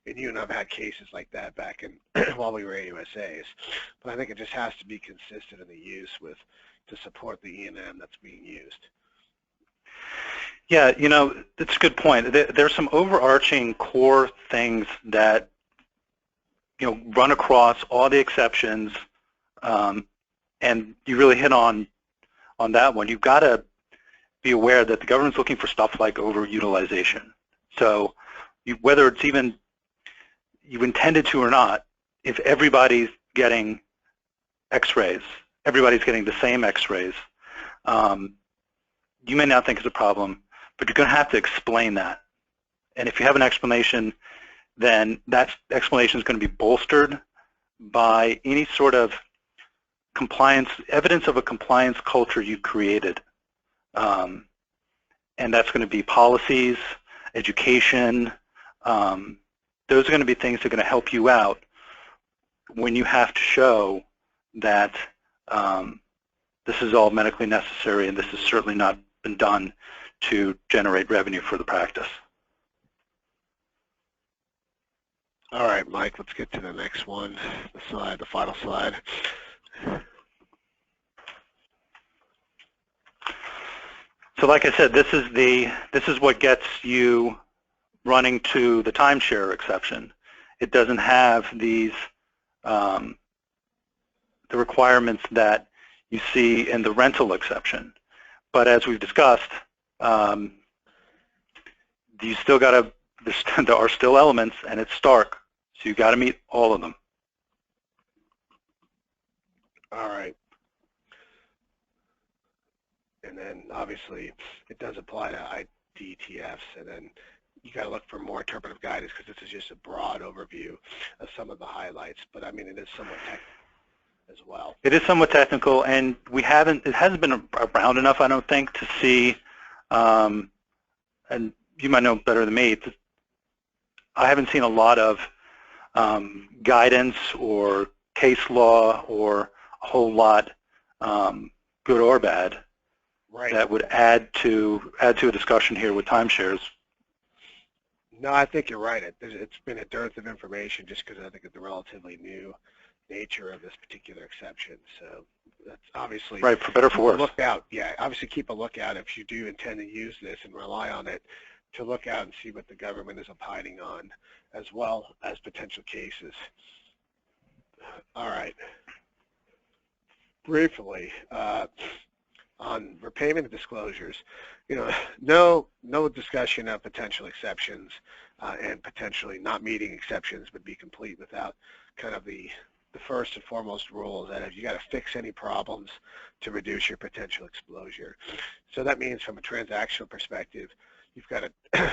S2: And you and I've had cases like that back in while we were AUSAs. But I think it just has to be consistent in the use to support the E&M that's being used.
S3: Yeah, that's a good point. There's some overarching core things that run across all the exceptions, and you really hit on that one. You've got to be aware that the government's looking for stuff like overutilization. So whether it's even you intended to or not, if everybody's getting x-rays, everybody's getting the same x-rays, you may not think it's a problem, but you're going to have to explain that. And if you have an explanation, then that explanation is going to be bolstered by any sort of compliance, evidence of a compliance culture you created. And that's going to be policies, education. Those are going to be things that are going to help you out when you have to show that this is all medically necessary and this has certainly not been done to generate revenue for the practice.
S2: All right, Mike, let's get to the next one, the slide, the final slide.
S3: So like I said, this is what gets you running to the timeshare exception. It doesn't have these the requirements that you see in the rental exception. But as we've discussed, you still got to, there are still elements, and it's stark. So you got to meet all of them.
S2: All right. And then obviously it does apply to IDTFs, and then you got to look for more interpretive guidance because this is just a broad overview of some of the highlights. But I mean, it is somewhat technical as well.
S3: It is somewhat technical, and it hasn't been around enough, I don't think, to see, and you might know better than me, I haven't seen a lot of guidance or case law or a whole lot, good or bad,
S2: right,
S3: that would add to a discussion here with timeshares.
S2: No, I think you're right. It's been a dearth of information just because I think it's the relatively new nature of this particular exception. So that's obviously
S3: right, for better or for worse.
S2: Look out, yeah. Obviously, keep a lookout if you do intend to use this and rely on it to look out and see what the government is opining on, as well as potential cases. All right. Briefly, on repayment of disclosures, no discussion of potential exceptions and potentially not meeting exceptions would be complete without kind of the first and foremost rule is that if you got to fix any problems to reduce your potential exposure. So that means from a transactional perspective, you've got to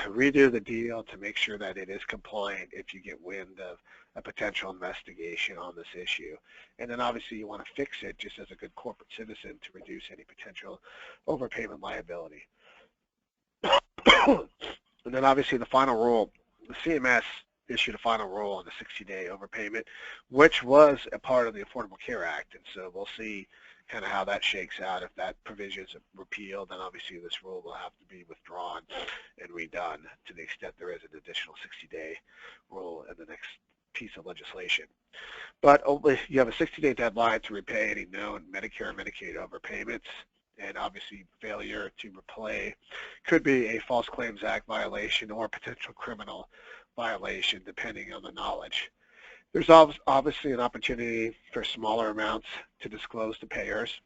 S2: redo the deal to make sure that it is compliant if you get wind of a potential investigation on this issue. And then obviously you want to fix it just as a good corporate citizen to reduce any potential overpayment liability. And then obviously the final rule, the CMS issued a final rule on the 60-day overpayment, which was a part of the Affordable Care Act. And so we'll see kind of how that shakes out. If that provision is repealed, then obviously this rule will have to be withdrawn and redone to the extent there is an additional 60-day rule in the next piece of legislation. But you have a 60-day deadline to repay any known Medicare and Medicaid overpayments, and obviously failure to repay could be a False Claims Act violation or potential criminal violation depending on the knowledge. There's obviously an opportunity for smaller amounts to disclose to payers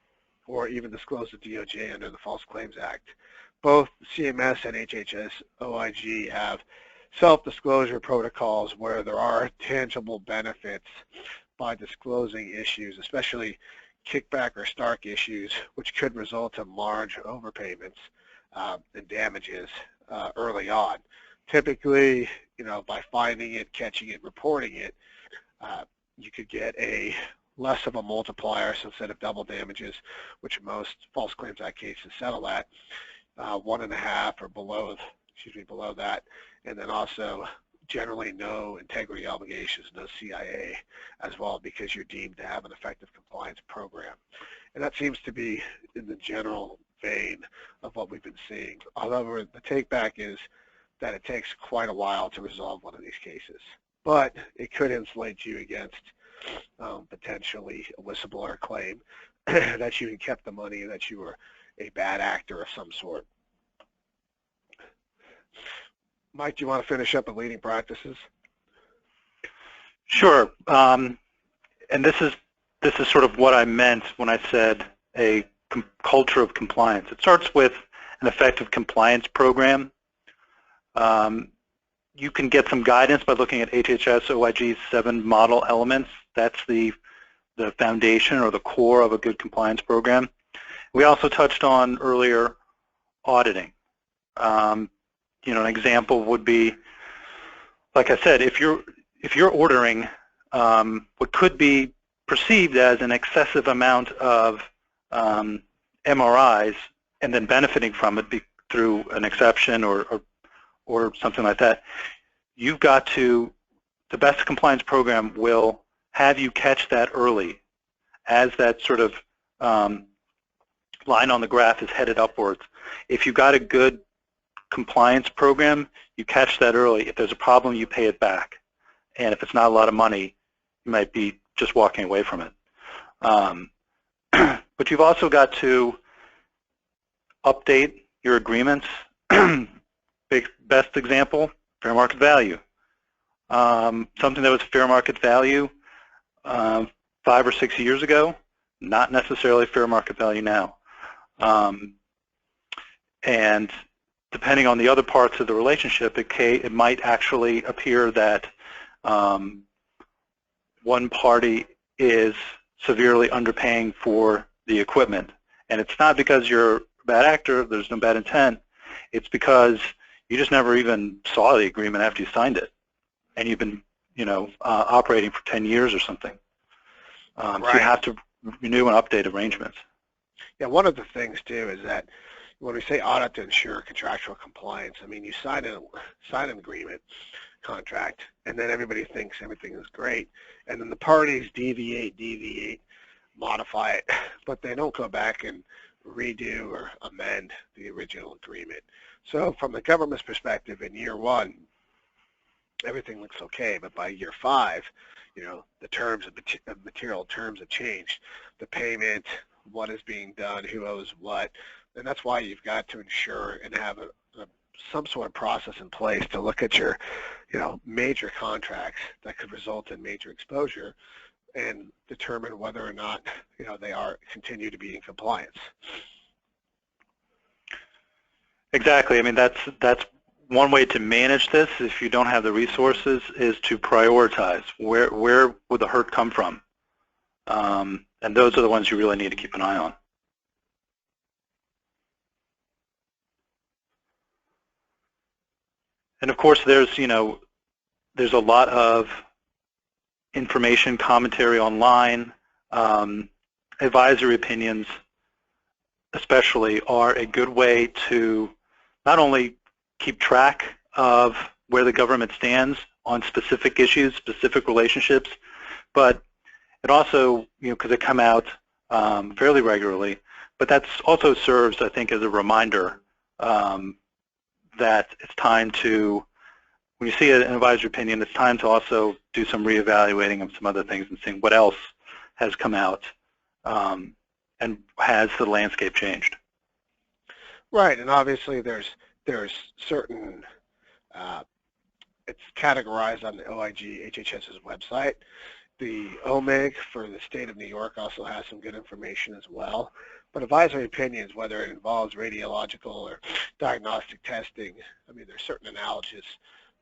S2: or even disclose to DOJ under the False Claims Act. Both CMS and HHS OIG have self-disclosure protocols where there are tangible benefits by disclosing issues, especially kickback or stark issues, which could result in large overpayments and damages early on. Typically, by finding it, catching it, reporting it, you could get a less of a multiplier, so instead of double damages, which most False Claims Act cases settle at, 1.5 or below that, and then also generally no integrity obligations, no CIA as well, because you're deemed to have an effective compliance program. And that seems to be in the general vein of what we've been seeing. However, the take back is that it takes quite a while to resolve one of these cases. But it could insulate you against potentially a whistleblower claim that you kept the money, that you were a bad actor of some sort. Mike, do you want to finish up with leading practices?
S3: Sure. And this is sort of what I meant when I said a culture of compliance. It starts with an effective compliance program. you can get some guidance by looking at HHS OIG's 7 model elements. That's the foundation or the core of a good compliance program. We also touched on earlier auditing. An example would be, like I said, if you're ordering what could be perceived as an excessive amount of MRIs and then benefiting from it through an exception or something like that, you've got to, the best compliance program will have you catch that early as that sort of line on the graph is headed upwards. If you've got a good compliance program, you catch that early. If there's a problem, you pay it back. And if it's not a lot of money, you might be just walking away from it. But you've also got to update your agreements. Best example, fair market value. Something that was fair market value 5 or 6 years ago, not necessarily fair market value now. And depending on the other parts of the relationship, it might actually appear that one party is severely underpaying for the equipment. And it's not because you're a bad actor, there's no bad intent, it's because you just never even saw the agreement after you signed it. And you've been, operating for 10 years or something.
S2: Right.
S3: So you have to renew and update arrangements.
S2: Yeah, one of the things too is that when we say audit to ensure contractual compliance, I mean you sign an agreement, contract, and then everybody thinks everything is great, and then the parties deviate, modify it, but they don't go back and redo or amend the original agreement. So from the government's perspective, in year 1, everything looks okay, but by year 5, the terms of material terms have changed. The payment, what is being done, who owes what, and that's why you've got to ensure and have some sort of process in place to look at your, major contracts that could result in major exposure and determine whether or not, they continue to be in compliance.
S3: Exactly. I mean, that's one way to manage this if you don't have the resources is to prioritize. Where would the hurt come from? And those are the ones you really need to keep an eye on. And of course, there's a lot of information, commentary online. Advisory opinions, especially, are a good way to not only keep track of where the government stands on specific issues, specific relationships, but it also, because they come out fairly regularly, but that also serves, I think, as a reminder that it's time to, when you see an advisory opinion, it's time to also do some reevaluating of some other things and seeing what else has come out and has the landscape changed.
S2: Right, and obviously there's certain, it's categorized on the OIG HHS's website. The OMIG for the state of New York also has some good information as well. But advisory opinions, whether it involves radiological or diagnostic testing, I mean, there's certain analogous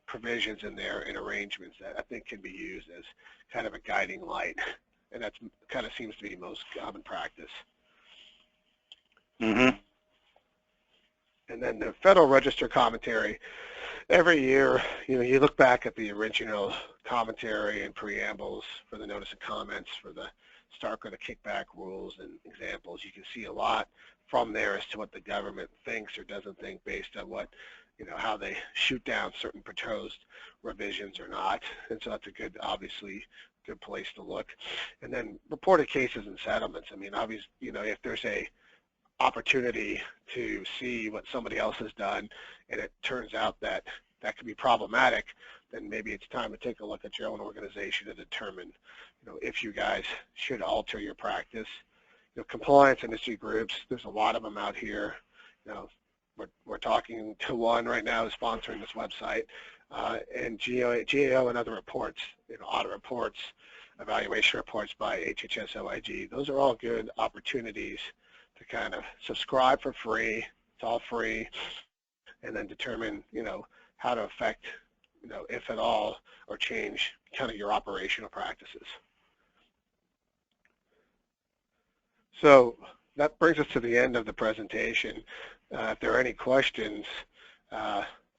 S2: provisions in there in arrangements that I think can be used as kind of a guiding light, and that kind of seems to be most common practice.
S3: Mm-hmm.
S2: And then the Federal Register commentary, every year, you look back at the original commentary and preambles for the notice of comments for the Stark or the kickback rules and examples. You can see a lot from there as to what the government thinks or doesn't think based on what, how they shoot down certain proposed revisions or not. And so that's a good, obviously, good place to look. And then reported cases and settlements. I mean, obviously, if there's a opportunity to see what somebody else has done and it turns out that that could be problematic, then maybe it's time to take a look at your own organization to determine, if you guys should alter your practice. Compliance industry groups, there's a lot of them out here. We're talking to one right now who's sponsoring this website, and GAO and other reports, audit reports, evaluation reports by HHS OIG. Those are all good opportunities to kind of subscribe for free. It's all free, and then determine, how to affect if at all, or change kind of your operational practices. So that brings us to the end of the presentation. If there are any questions,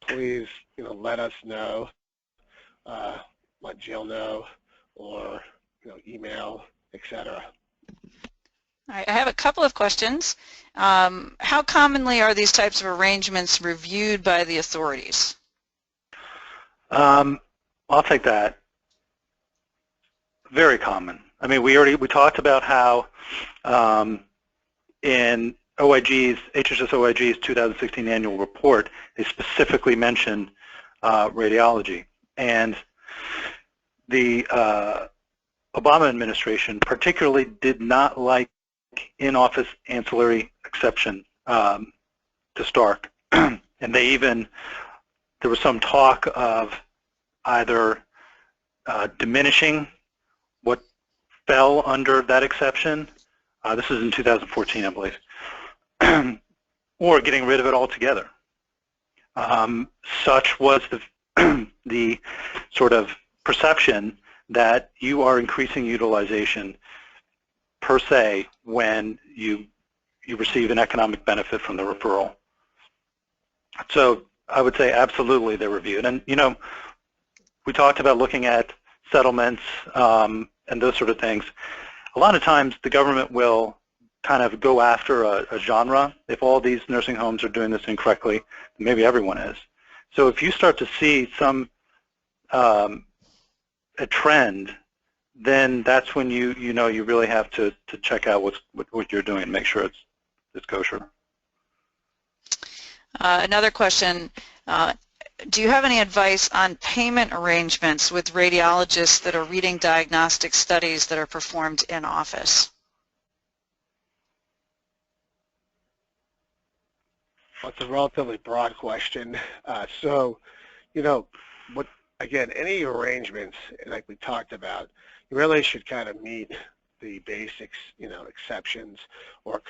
S2: please let us know, let Jill know, or email, etc.
S1: All right, I have a couple of questions. How commonly are these types of arrangements reviewed by the authorities?
S3: I'll take that. Very common. I mean, we talked about how in HHS OIG's 2016 annual report, they specifically mentioned radiology, and the Obama administration particularly did not like in-office ancillary exception to Stark, and there was some talk of either diminishing what fell under that exception. This is in 2014, I believe, or getting rid of it altogether. Such was the sort of perception that you are increasing utilization per se when you receive an economic benefit from the referral. So I would say absolutely they're reviewed. And we talked about looking at settlements and those sort of things. A lot of times the government will kind of go after a genre. If all these nursing homes are doing this incorrectly, maybe everyone is. So if you start to see some a trend, then that's when you really have to check out what you're doing and make sure it's kosher.
S1: Another question, do you have any advice on payment arrangements with radiologists that are reading diagnostic studies that are performed in office?
S2: Well, it's a relatively broad question. Again, any arrangements, like we talked about, you really should kind of meet the basics, exceptions or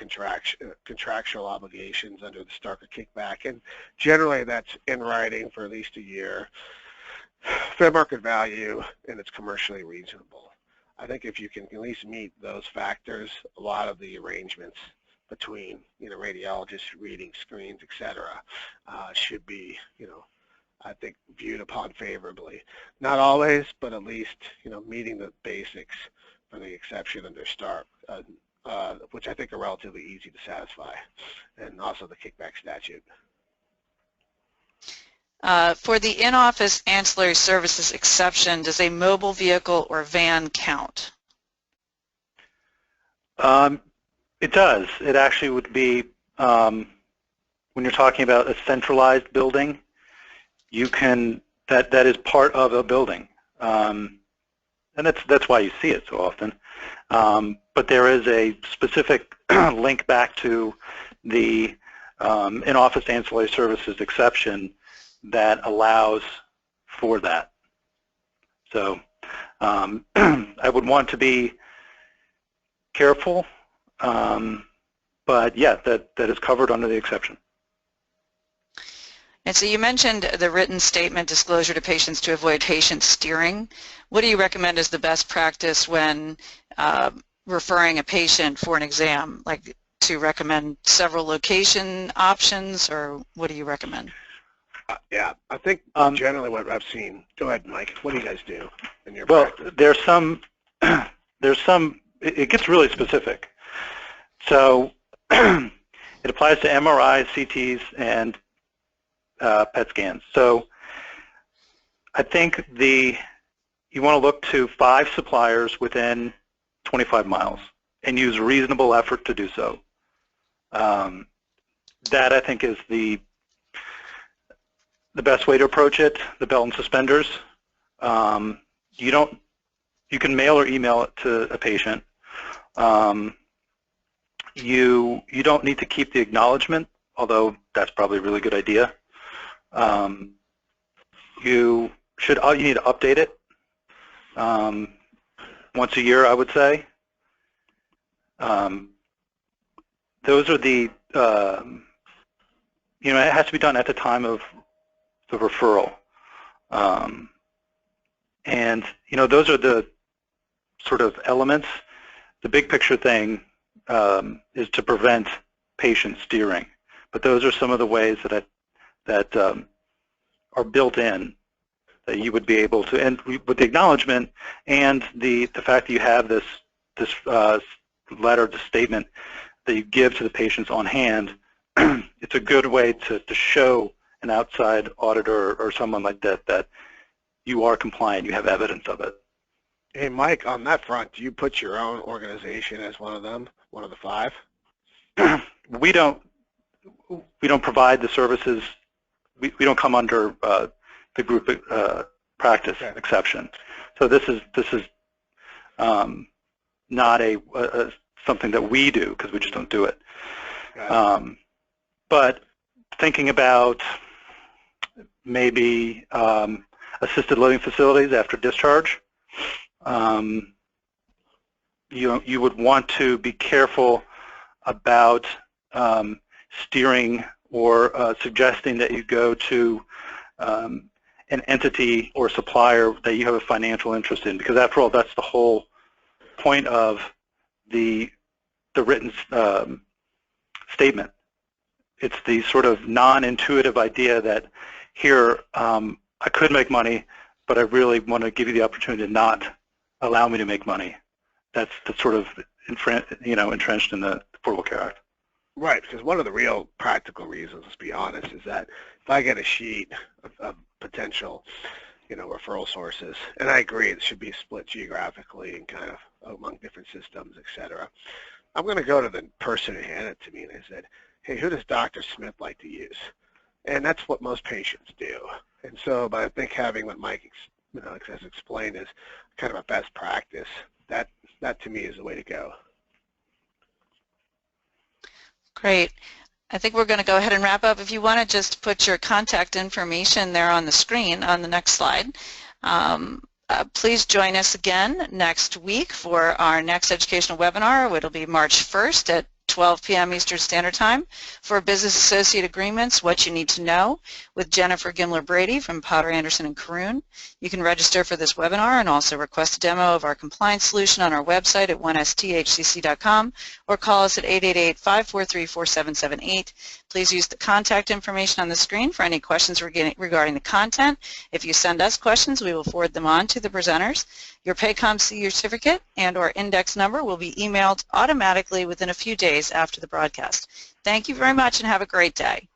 S2: contractual obligations under the Stark or Kickback, and generally that's in writing for at least a year, fair market value, and it's commercially reasonable. I think if you can at least meet those factors, a lot of the arrangements between radiologists, reading screens, etc., should be I think viewed upon favorably. Not always, but at least meeting the basics for the exception under Stark, which I think are relatively easy to satisfy, and also the kickback statute.
S1: For the in-office ancillary services exception, does a mobile vehicle or van count?
S3: It does. It actually would be, when you're talking about a centralized building, that is part of a building, and that's why you see it so often. But there is a specific link back to the in-office ancillary services exception that allows for that. So I would want to be careful, but yeah, that is covered under the exception.
S1: And so you mentioned the written statement disclosure to patients to avoid patient steering. What do you recommend as the best practice when referring a patient for an exam? Like to recommend several location options, or what do you recommend?
S2: Yeah, I think generally what I've seen. Go ahead, Mike. What do you guys do in your practice?
S3: There's some. It gets really specific. So it applies to MRIs, CTs, and PET scans. So I think you want to look to 5 suppliers within 25 miles and use reasonable effort to do so. That I think is the best way to approach it. The belt and suspenders. You can mail or email it to a patient. You don't need to keep the acknowledgement, although that's probably a really good idea. You need to update it once a year, I would say. Those are the it has to be done at the time of the referral. And those are the sort of elements. The big picture thing is to prevent patient steering. But those are some of the ways that are built in that you would be able to, and with the acknowledgement and the fact that you have this letter, the statement that you give to the patients on hand, it's a good way to show an outside auditor or someone like that you are compliant, you have evidence of it.
S2: Hey, Mike, on that front, do you put your own organization as one of them, one of the 5?
S3: We don't provide the services. We don't come under the group practice exception. So this is not something that we do, because we just don't do it. But thinking about maybe assisted living facilities after discharge, you would want to be careful about steering or suggesting that you go to an entity or supplier that you have a financial interest in, because after all, that's the whole point of the written statement. It's the sort of non-intuitive idea that here I could make money, but I really want to give you the opportunity to not allow me to make money. That's sort of entrenched in the Affordable Care Act.
S2: Right, because one of the real practical reasons, let's be honest, is that if I get a sheet of potential, referral sources, and I agree it should be split geographically and kind of among different systems, et cetera, I'm going to go to the person who handed it to me and I said, hey, who does Dr. Smith like to use? And that's what most patients do. And so, but I think having what Mike has explained is kind of a best practice. That to me is the way to go.
S1: Great. I think we're going to go ahead and wrap up. If you want to just put your contact information there on the screen on the next slide. Please join us again next week for our next educational webinar. It'll be March 1st at 12 p.m. Eastern Standard Time for Business Associate Agreements, What You Need to Know, with Jennifer Gimler-Brady from Potter Anderson and Caroon. You can register for this webinar and also request a demo of our compliance solution on our website at 1sthcc.com or call us at 888-543-4778. Please use the contact information on the screen for any questions regarding the content. If you send us questions, we will forward them on to the presenters. Your Paycom certificate and or index number will be emailed automatically within a few days after the broadcast. Thank you very much and have a great day.